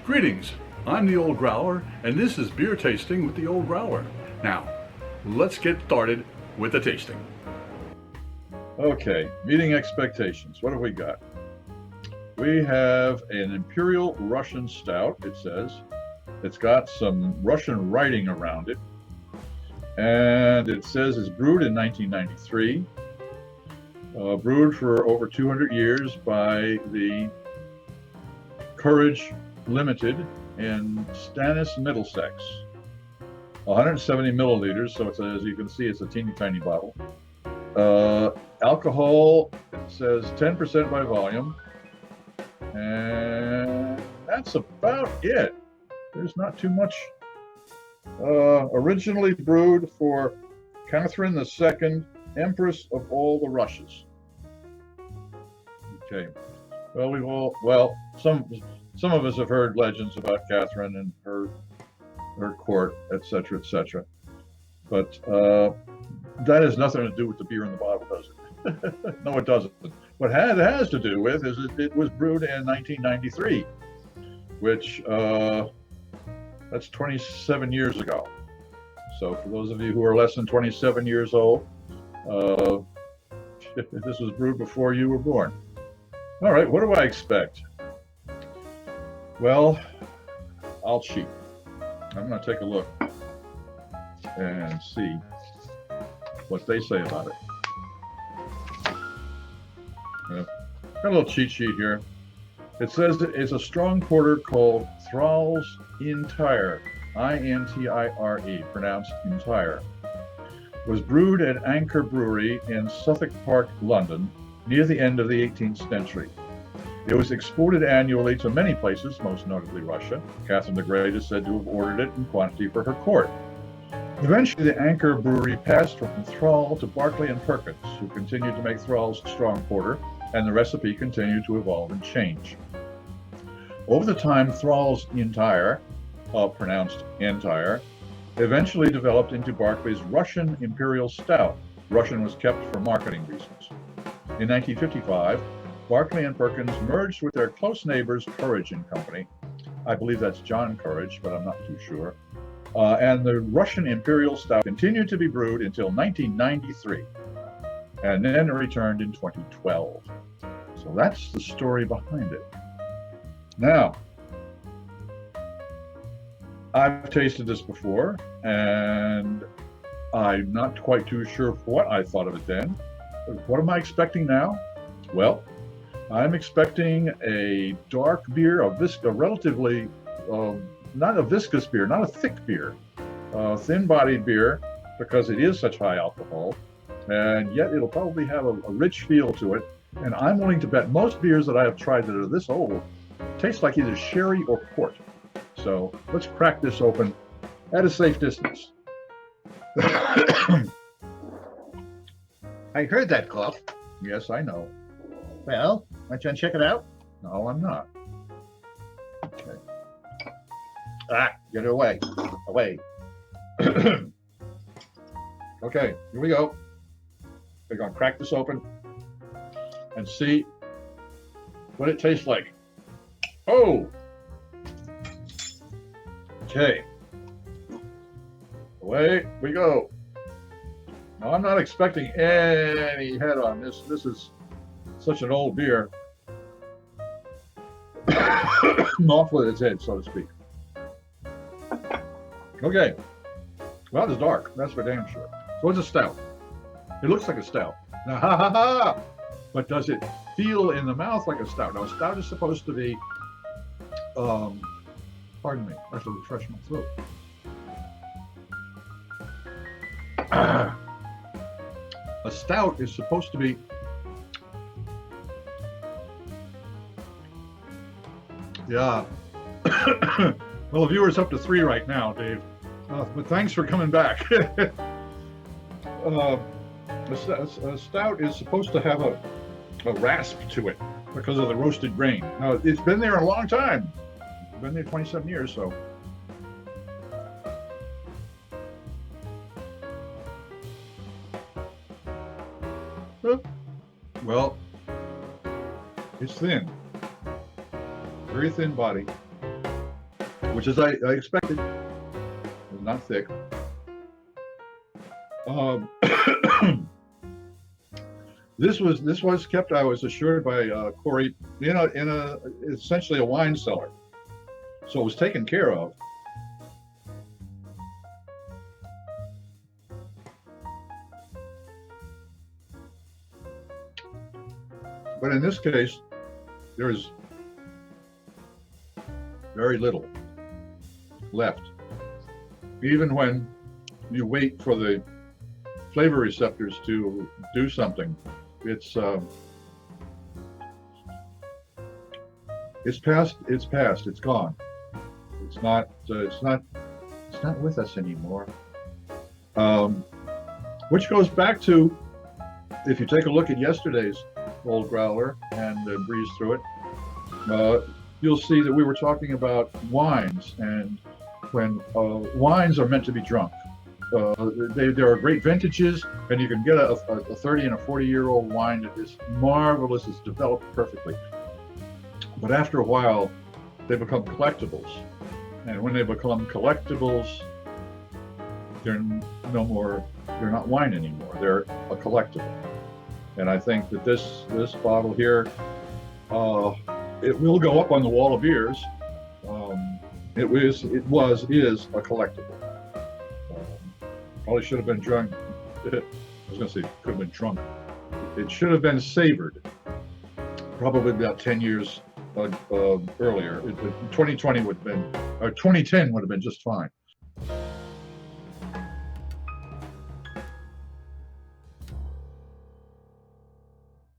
Greetings, I'm the Old Growler, and this is Beer Tasting with the Old Growler. Now, let's get started with the tasting. Okay, meeting expectations. What have we got? We have an Imperial Russian Stout, it says. It's got some Russian writing around it. And it says it's brewed in 1993. Brewed for over 200 years by the Courage Limited in Stannis, Middlesex. 170 milliliters, so it's as you can see, it's a teeny tiny bottle. Alcohol, it says 10% by volume, and that's about it. There's not too much. Originally brewed for Catherine II, Empress of all the Russias. Okay. Well, some of us have heard legends about Catherine and her court, etc., etc. But that has nothing to do with the beer in the bottle, does it? No, it doesn't. What it has to do with is it was brewed in 1993, which that's 27 years ago. So for those of you who are less than 27 years old, this was brewed before you were born. All right, what do I expect? Well, I'll cheat. I'm going to take a look and see what they say about it. Got a little cheat sheet here. It says that it's a strong porter called Thrale's Intire, Intire, pronounced Intire. Was brewed at Anchor Brewery in Southwark Parish, London, near the end of the 18th century. It was exported annually to many places, most notably Russia. Catherine the Great is said to have ordered it in quantity for her court. Eventually, the Anchor Brewery passed from Thrale to Barclay and Perkins, who continued to make Thrale's strong porter, and the recipe continued to evolve and change. Over the time, Thrale's Intire, pronounced Intire, eventually developed into Barclay's Russian Imperial Stout. Russian was kept for marketing reasons. In 1955, Barclay and Perkins merged with their close neighbors, Courage and Company. I believe that's John Courage, but I'm not too sure. And the Russian Imperial Stout continued to be brewed until 1993, and then it returned in 2012. So that's the story behind it. Now, I've tasted this before, and I'm not quite too sure what I thought of it then. What am I expecting now? Well, I'm expecting a dark beer, a relatively, not a viscous beer, not a thick beer, thin-bodied beer, because it is such high alcohol, and yet it'll probably have a rich feel to it. And I'm willing to bet most beers that I have tried that are this old taste like either sherry or port. So let's crack this open at a safe distance. I heard that cough. Yes, I know. Well, why don't you check it out? No, I'm not. Okay. Get it away. Away. Okay, here we go. We're going to crack this open and see what it tastes like. Oh! Okay. Away we go. Now, I'm not expecting any head on this. This is such an old beer. Off with its head, so to speak. Okay. Well, it's dark. That's for damn sure. So it's a stout. It looks like a stout. Now, ha ha ha! But does it feel in the mouth like a stout? Now, a stout is supposed to be, pardon me, I have to refresh my throat. A stout is supposed to be well, the viewer's up to 3 right now, Dave. But thanks for coming back. A stout is supposed to have a rasp to it because of the roasted grain. Now, it's been there a long time. It's been there 27 years, so. Well, it's thin. Very thin body. which is I expected. It was not thick. This was kept, I was assured by Corey, in a essentially a wine cellar, so it was taken care of. But in this case, there is very little left. Even when you wait for the flavor receptors to do something, it's past, it's gone. It's not with us anymore. Which goes back to, if you take a look at yesterday's old growler and breeze through it, you'll see that we were talking about wines, and when wines are meant to be drunk. There are great vintages, and you can get a 30 and a 40-year-old wine that is marvelous, it's developed perfectly. But after a while, they become collectibles. And when they become collectibles, they're not wine anymore, they're a collectible. And I think that this bottle here, it will go up on the wall of beers. It is a collectible. Probably should have been drunk. I was going to say could have been drunk. It should have been savored. Probably about 10 years earlier. 2020 would have been, or 2010 would have been just fine.